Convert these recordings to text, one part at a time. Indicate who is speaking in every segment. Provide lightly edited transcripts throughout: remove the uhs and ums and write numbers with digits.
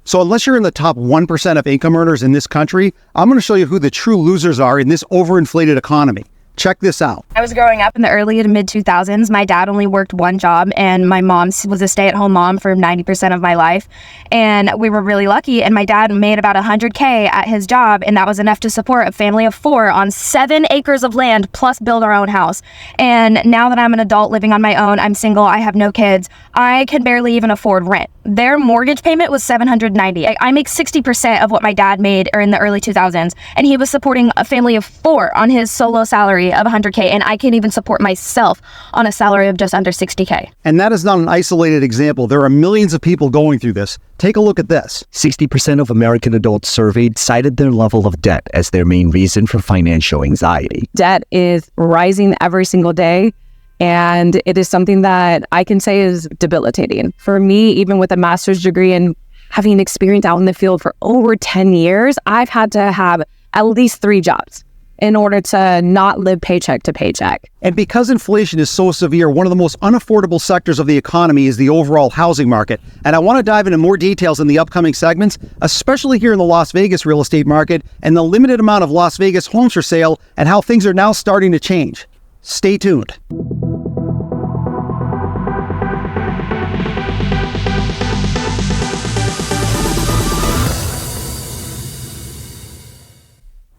Speaker 1: So unless you're in the top 1% of income earners in this country, I'm going to show you who the true losers are in this overinflated economy. Check this out.
Speaker 2: I was growing up in the early to mid 2000s. My dad only worked one job and my mom was a stay-at-home mom for 90% of my life. And we were really lucky. And my dad made about $100K at his job. And that was enough to support a family of 4 on 7 acres of land plus build our own house. And now that I'm an adult living on my own, I'm single, I have no kids, I can barely even afford rent. Their mortgage payment was $790. I make 60% of what my dad made in the early 2000s. And he was supporting a family of 4 on his solo salary of $100K, and I can't even support myself on a salary of just under $60K.
Speaker 1: And that is not an isolated example. There are millions of people going through this. Take a look at this.
Speaker 3: 60% of American adults surveyed cited their level of debt as their main reason for financial anxiety.
Speaker 4: Debt is rising every single day, and it is something that I can say is debilitating. For me, even with a master's degree and having experience out in the field for over 10 years, I've had to have at least 3 jobs in order to not live paycheck to paycheck.
Speaker 1: And because inflation is so severe, one of the most unaffordable sectors of the economy is the overall housing market. And I want to dive into more details in the upcoming segments, especially here in the Las Vegas real estate market and the limited amount of Las Vegas homes for sale and how things are now starting to change. Stay tuned.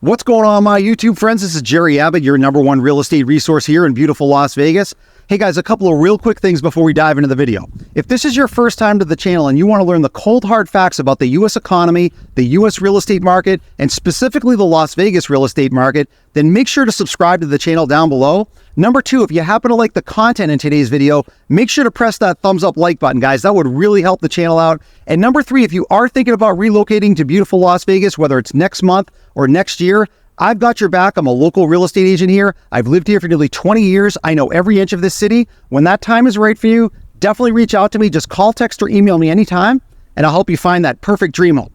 Speaker 1: What's going on, my YouTube friends? This is Jerry Abbott, your #1 real estate resource here in beautiful Las Vegas. Hey guys, a couple of real quick things before we dive into the video. If this is your first time to the channel and you want to learn the cold hard facts about the US economy, the US real estate market, and specifically the Las Vegas real estate market, then make sure to subscribe to the channel down below. Number 2, if you happen to like the content in today's video, make sure to press that thumbs up like button, guys. That would really help the channel out. And number 3, if you are thinking about relocating to beautiful Las Vegas, whether it's next month or next year, I've got your back. I'm a local real estate agent here. I've lived here for nearly 20 years. I know every inch of this city. When that time is right for you, definitely reach out to me. Just call, text, or email me anytime, and I'll help you find that perfect dream home.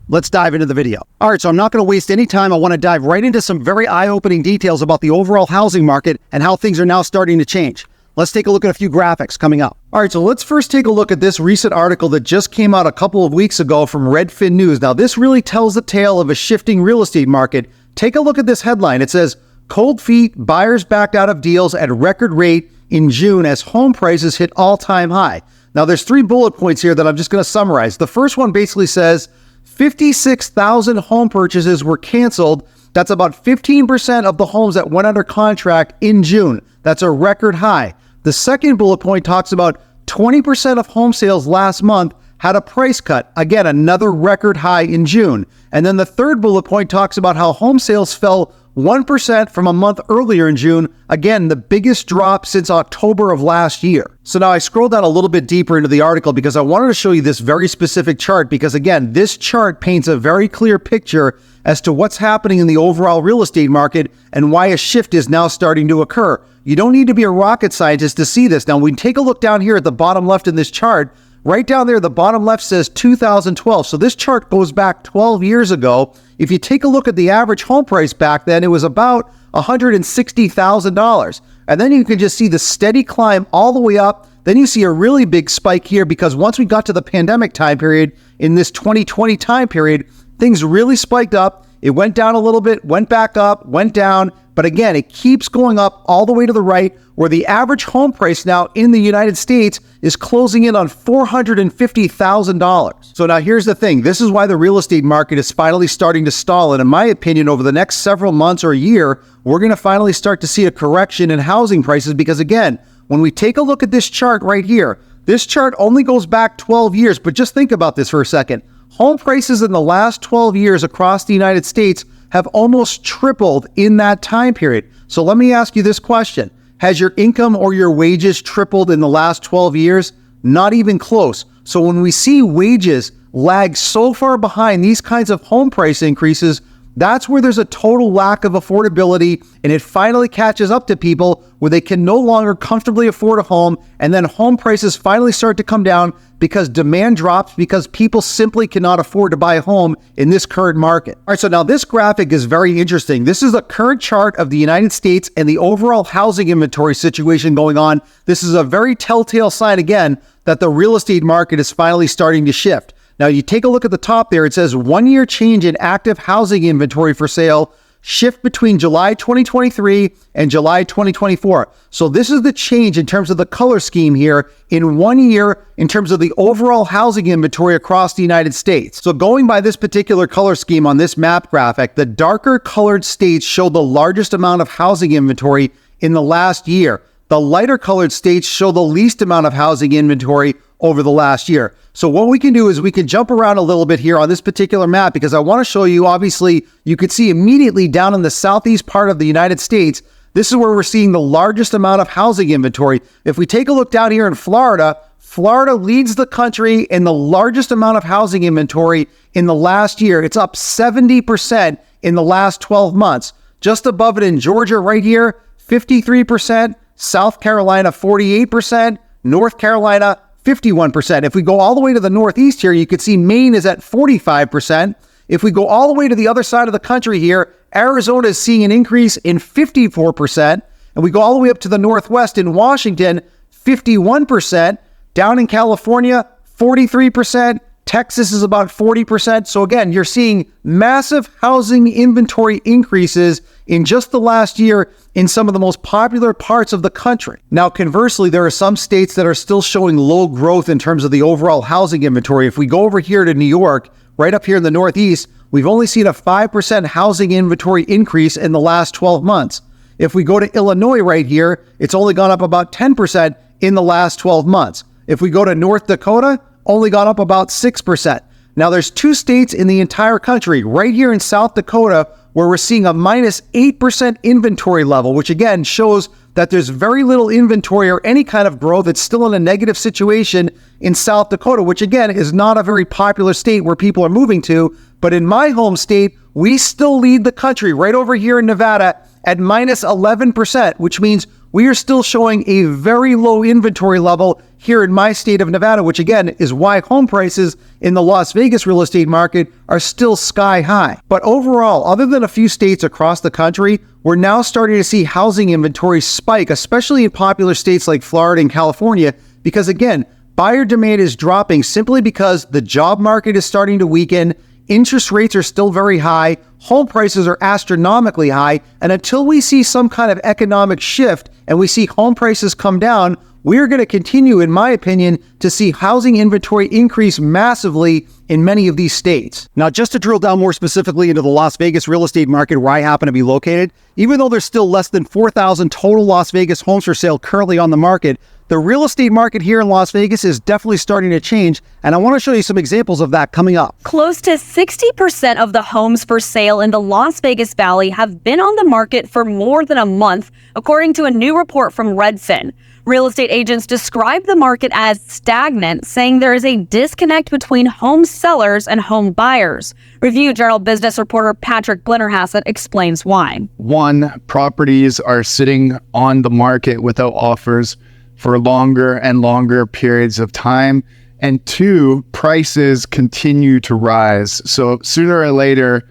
Speaker 1: Let's dive into the video. All right, so I'm not going to waste any time. I want to dive right into some very eye-opening details about the overall housing market and how things are now starting to change. Let's take a look at a few graphics coming up. All right, so let's first take a look at this recent article that just came out a couple of weeks ago from Redfin News. Now, this really tells the tale of a shifting real estate market. Take a look at this headline. It says, "Cold feet, buyers backed out of deals at record rate in June as home prices hit all-time high." Now, there's 3 bullet points here that I'm just going to summarize. The first one basically says 56,000 home purchases were canceled. That's about 15% of the homes that went under contract in June. That's a record high. The second bullet point talks about 20% of home sales last month had a price cut. Again, another record high in June. And then the third bullet point talks about how home sales fell 1% from a month earlier in June. Again, the biggest drop since October of last year. So now I scrolled down a little bit deeper into the article because I wanted to show you this very specific chart because, again, this chart paints a very clear picture as to what's happening in the overall real estate market and why a shift is now starting to occur. You don't need to be a rocket scientist to see this. Now, we take a look down here at the bottom left in this chart. Right down there, the bottom left says 2012. So this chart goes back 12 years ago. If you take a look at the average home price back then, it was about $160,000. And then you can just see the steady climb all the way up. Then you see a really big spike here because once we got to the pandemic time period, in this 2020 time period, things really spiked up. It went down a little bit, went back up, went down. But again, it keeps going up all the way to the right, where the average home price now in the United States is closing in on $450,000. So now here's the thing. This is why the real estate market is finally starting to stall. And in my opinion, over the next several months or a year, we're going to finally start to see a correction in housing prices. Because again, when we take a look at this chart right here, this chart only goes back 12 years. But just think about this for a second. Home prices in the last 12 years across the United States have almost tripled in that time period. So let me ask you this question. Has your income or your wages tripled in the last 12 years? Not even close. So when we see wages lag so far behind these kinds of home price increases, that's where there's a total lack of affordability, and it finally catches up to people where they can no longer comfortably afford a home, and then home prices finally start to come down because demand drops because people simply cannot afford to buy a home in this current market. All right, so now this graphic is very interesting. This is a current chart of the United States and the overall housing inventory situation going on. This is a very telltale sign, again, that the real estate market is finally starting to shift. Now, you take a look at the top there, it says 1 year change in active housing inventory for sale, shift between July 2023 and July 2024. So this is the change in terms of the color scheme here in 1 year in terms of the overall housing inventory across the United States. So going by this particular color scheme on this map graphic, the darker colored states show the largest amount of housing inventory in the last year. The lighter colored states show the least amount of housing inventory over the last year. So what we can do is we can jump around a little bit here on this particular map because I want to show you, obviously, you could see immediately down in the southeast part of the United States, this is where we're seeing the largest amount of housing inventory. If we take a look down here in Florida, Florida leads the country in the largest amount of housing inventory in the last year. It's up 70% in the last 12 months. Just above it in Georgia right here, 53%, South Carolina 48%, North Carolina 51%. If we go all the way to the Northeast here, you could see Maine is at 45%. If we go all the way to the other side of the country here, Arizona is seeing an increase in 54%. And we go all the way up to the Northwest in Washington, 51%. Down in California, 43%. Texas is about 40%. So again, you're seeing massive housing inventory increases in just the last year in some of the most popular parts of the country. Now, conversely, there are some states that are still showing low growth in terms of the overall housing inventory. If we go over here to New York, right up here in the Northeast, we've only seen a 5% housing inventory increase in the last 12 months. If we go to Illinois right here, it's only gone up about 10% in the last 12 months. If we go to North Dakota, only gone up about 6%. Now, there's two states in the entire country, right here in South Dakota, where we're seeing a minus 8% inventory level, which again shows that there's very little inventory or any kind of growth. It's still in a negative situation in South Dakota, which again is not a very popular state where people are moving to. But in my home state, we still lead the country right over here in Nevada at minus 11%, which means we are still showing a very low inventory level here in my state of Nevada, which again is why home prices in the Las Vegas real estate market are still sky high. But overall, other than a few states across the country, we're now starting to see housing inventory spike, especially in popular states like Florida and California, because again, buyer demand is dropping simply because the job market is starting to weaken. Interest rates are still very high, home prices are astronomically high, and until we see some kind of economic shift and we see home prices come down, we're going to continue, in my opinion, to see housing inventory increase massively in many of these states. Now, just to drill down more specifically into the Las Vegas real estate market where I happen to be located, even though there's still less than 4,000 total Las Vegas homes for sale currently on the market, the real estate market here in Las Vegas is definitely starting to change, and I want to show you some examples of that coming up.
Speaker 5: Close to 60% of the homes for sale in the Las Vegas Valley have been on the market for more than a month, according to a new report from Redfin. Real estate agents describe the market as stagnant, saying there is a disconnect between home sellers and home buyers. Review Journal business reporter Patrick Blennerhassett explains why.
Speaker 6: One, properties are sitting on the market without offers for longer and longer periods of time. And two, prices continue to rise. So sooner or later,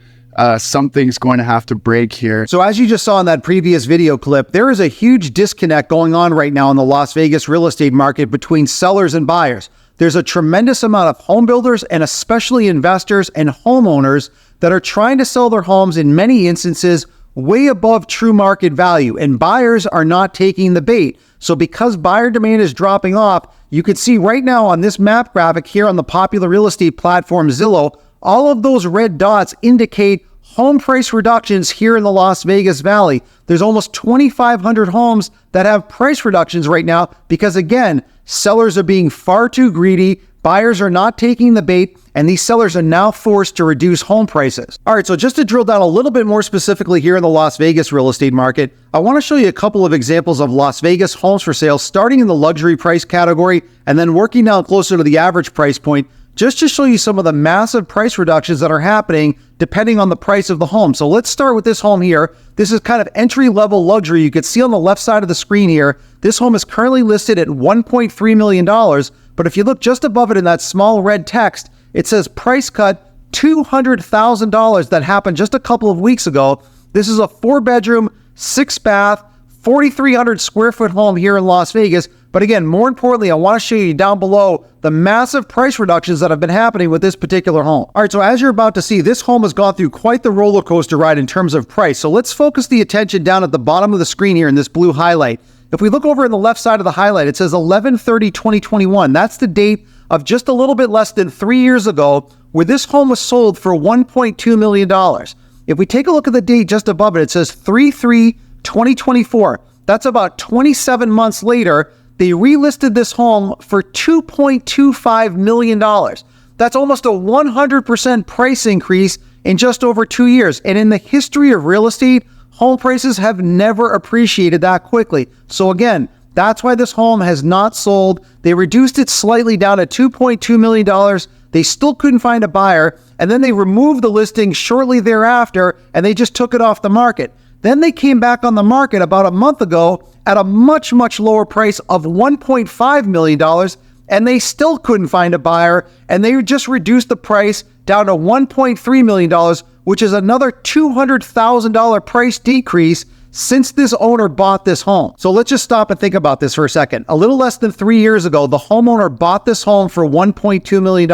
Speaker 6: something's going to have to break here.
Speaker 1: So as you just saw in that previous video clip, there is a huge disconnect going on right now in the Las Vegas real estate market between sellers and buyers. There's a tremendous amount of home builders and especially investors and homeowners that are trying to sell their homes in many instances way above true market value, and buyers are not taking the bait. So because buyer demand is dropping off, you can see right now on this map graphic here on the popular real estate platform Zillow, all of those red dots indicate home price reductions here in the Las Vegas Valley. There's almost 2,500 homes that have price reductions right now because, again, sellers are being far too greedy, buyers are not taking the bait, and these sellers are now forced to reduce home prices. All right, so just to drill down a little bit more specifically here in the Las Vegas real estate market, I want to show you a couple of examples of Las Vegas homes for sale starting in the luxury price category and then working down closer to the average price point, just to show you some of the massive price reductions that are happening depending on the price of the home. So let's start with this home here. This is kind of entry-level luxury. You can see on the left side of the screen here, this home is currently listed at $1.3 million. But if you look just above it in that small red text, it says price cut $200,000 that happened just a couple of weeks ago. This is a 4-bedroom, 6-bath, 4,300 square foot home here in Las Vegas, But again, more importantly, I want to show you down below the massive price reductions that have been happening with this particular home. All right, so as you're about to see, this home has gone through quite the roller coaster ride in terms of price. So let's focus the attention down at the bottom of the screen here in this blue highlight. If we look over in the left side of the highlight, it says 11/30/2021. That's the date of just a little bit less than 3 years ago where this home was sold for $1.2 million. If we take a look at the date just above it, it says 3/3/2024. That's about 27 months later. They relisted this home for $2.25 million. That's almost a 100% price increase in just over 2 years. And in the history of real estate, home prices have never appreciated that quickly. So again, that's why this home has not sold. They reduced it slightly down to $2.2 million. They still couldn't find a buyer. And then they removed the listing shortly thereafter, and they just took it off the market. Then they came back on the market about a month ago at a much, much lower price of $1.5 million, and they still couldn't find a buyer, and they just reduced the price down to $1.3 million, which is another $200,000 price decrease since this owner bought this home. So let's just stop and think about this for a second. A little less than 3 years ago, the homeowner bought this home for $1.2 million.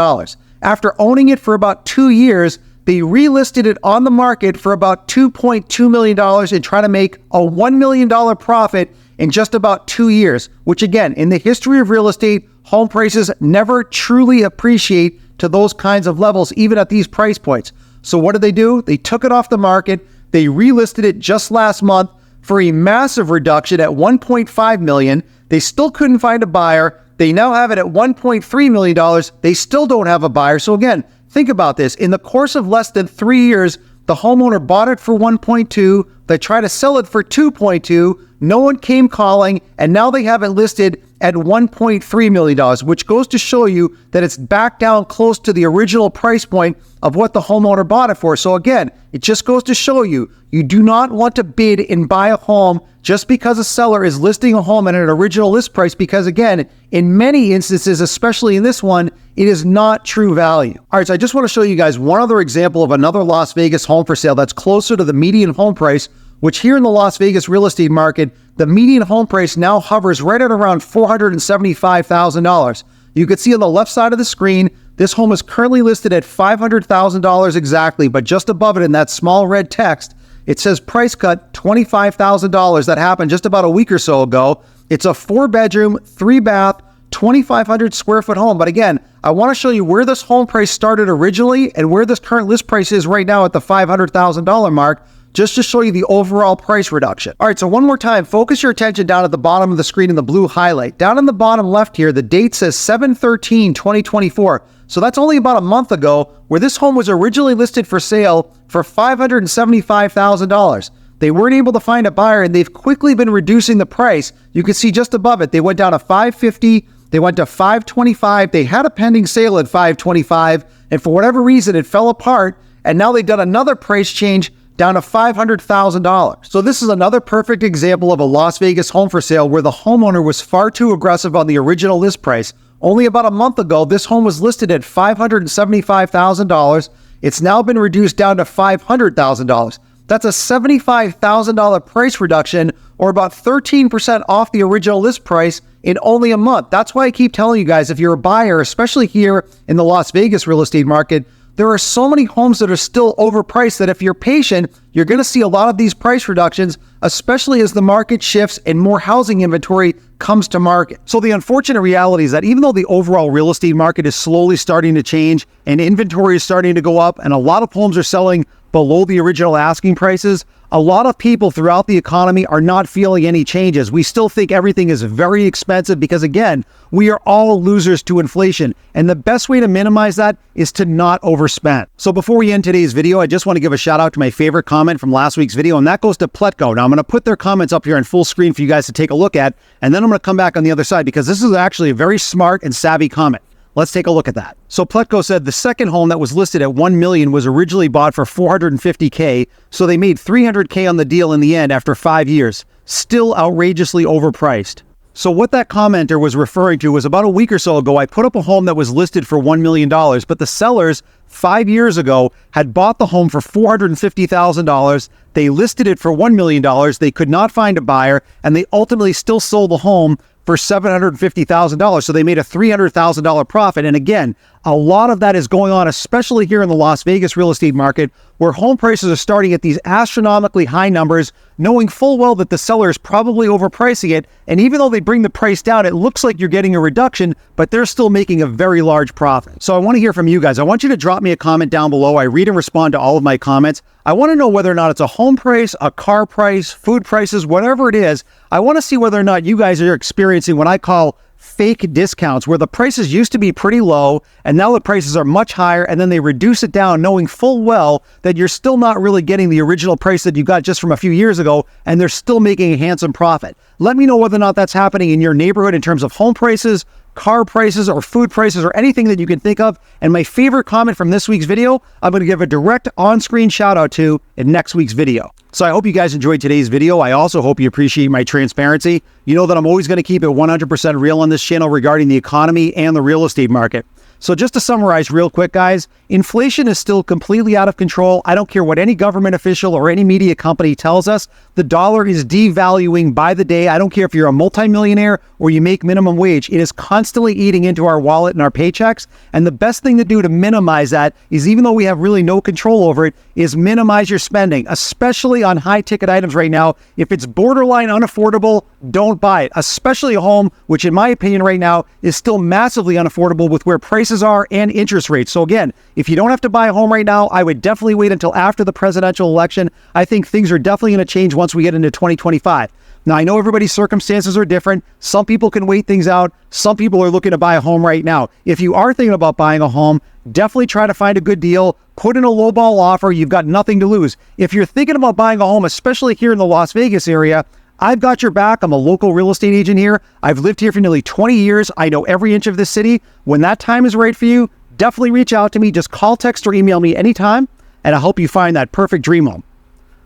Speaker 1: After owning it for about 2 years, they relisted it on the market for about $2.2 million and try to make a $1 million profit in just about 2 years, which again, in the history of real estate, home prices never truly appreciate to those kinds of levels, even at these price points. So what did they do? They took it off the market. They relisted it just last month for a massive reduction at $1.5 million. They still couldn't find a buyer. They now have it at $1.3 million. They still don't have a buyer. So again, think about this. In the course of less than 3 years, the homeowner bought it for 1.2. They tried to sell it for 2.2. No one came calling, and now they have it listed at $1.3 million, which goes to show you that it's back down close to the original price point of what the homeowner bought it for. So again, it just goes to show you, you do not want to bid and buy a home just because a seller is listing a home at an original list price, because again, in many instances, especially in this one, it is not true value. All right, so I just want to show you guys one other example of another Las Vegas home for sale that's closer to the median home price, which here in the Las Vegas real estate market, the median home price now hovers right at around $475,000. You can see on the left side of the screen, this home is currently listed at $500,000 exactly, but just above it in that small red text, it says price cut $25,000. That happened just about a week or so ago. It's a 4-bedroom, 3-bath, 2,500 square foot home. But again, I want to show you where this home price started originally and where this current list price is right now at the $500,000 mark, just to show you the overall price reduction. All right, so one more time, focus your attention down at the bottom of the screen in the blue highlight. Down in the bottom left here, the date says 7/13/2024. So that's only about a month ago, where this home was originally listed for sale for $575,000. They weren't able to find a buyer, and they've quickly been reducing the price. You can see just above it, they went down to $550, they went to $525, they had a pending sale at $525, and for whatever reason, it fell apart, and now they've done another price change down to $500,000. So this is another perfect example of a Las Vegas home for sale where the homeowner was far too aggressive on the original list price. Only about a month ago, this home was listed at $575,000. It's now been reduced down to $500,000. That's a $75,000 price reduction, or about 13% off the original list price in only a month. That's why I keep telling you guys, if you're a buyer, especially here in the Las Vegas real estate market, there are so many homes that are still overpriced that if you're patient, you're going to see a lot of these price reductions, especially as the market shifts and more housing inventory comes to market. So the unfortunate reality is that even though the overall real estate market is slowly starting to change and inventory is starting to go up and a lot of homes are selling below the original asking prices, a lot of people throughout the economy are not feeling any changes. We still think everything is very expensive because, again, we are all losers to inflation. And the best way to minimize that is to not overspend. So before we end today's video, I just want to give a shout out to my favorite comment from last week's video, and that goes to Pletco. Now I'm going to put their comments up here on full screen for you guys to take a look at, and then I'm going to come back on the other side because this is actually a very smart and savvy comment. Let's take a look at that. So Pletco said the second home that was listed at $1 million was originally bought for $450K, so they made $300K on the deal in the end after 5 years. Still outrageously overpriced. So what that commenter was referring to was about a week or so ago, I put up a home that was listed for $1 million, but the sellers 5 years ago had bought the home for $450,000. They listed it for $1 million. They could not find a buyer, and they ultimately still sold the home for $750,000. So they made a $300,000 profit. And again, a lot of that is going on, especially here in the Las Vegas real estate market, where home prices are starting at these astronomically high numbers, knowing full well that the seller is probably overpricing it. And even though they bring the price down, it looks like you're getting a reduction, but they're still making a very large profit. So I want to hear from you guys. I want you to drop me a comment down below. I read and respond to all of my comments. I want to know whether or not it's a home price, a car price, food prices, whatever it is. I want to see whether or not you guys are experiencing what I call fake discounts, where the prices used to be pretty low and now the prices are much higher, and then they reduce it down knowing full well that you're still not really getting the original price that you got just from a few years ago, and they're still making a handsome profit. Let me know whether or not that's happening in your neighborhood in terms of home prices, car prices, or food prices, or anything that you can think of. And my favorite comment from this week's video, I'm going to give a direct on-screen shout out to in next week's video. So I hope you guys enjoyed today's video. I also hope you appreciate my transparency. You know that I'm always going to keep it 100% real on this channel regarding the economy and the real estate market. So just to summarize real quick, guys, inflation is still completely out of control. I don't care what any government official or any media company tells us. The dollar is devaluing by the day. I don't care if you're a multimillionaire or you make minimum wage. It is constantly eating into our wallet and our paychecks. And the best thing to do to minimize that is, even though we have really no control over it, is minimize your spending, especially on high ticket items right now. If it's borderline unaffordable, don't buy it, especially a home, which in my opinion right now is still massively unaffordable with where prices are and interest rates. So again, if you don't have to buy a home right now, I would definitely wait until after the presidential election. I think things are definitely going to change once we get into 2025. Now, I know everybody's circumstances are different. Some people can wait things out. Some people are looking to buy a home right now. If you are thinking about buying a home, definitely try to find a good deal. Put in a lowball offer. You've got nothing to lose. If you're thinking about buying a home, especially here in the Las Vegas area, I've got your back. I'm a local real estate agent here. I've lived here for nearly 20 years. I know every inch of this city. When that time is right for you, definitely reach out to me. Just call, text, or email me anytime, and I'll help you find that perfect dream home.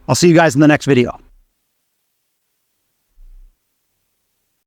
Speaker 1: I'll see you guys in the next video.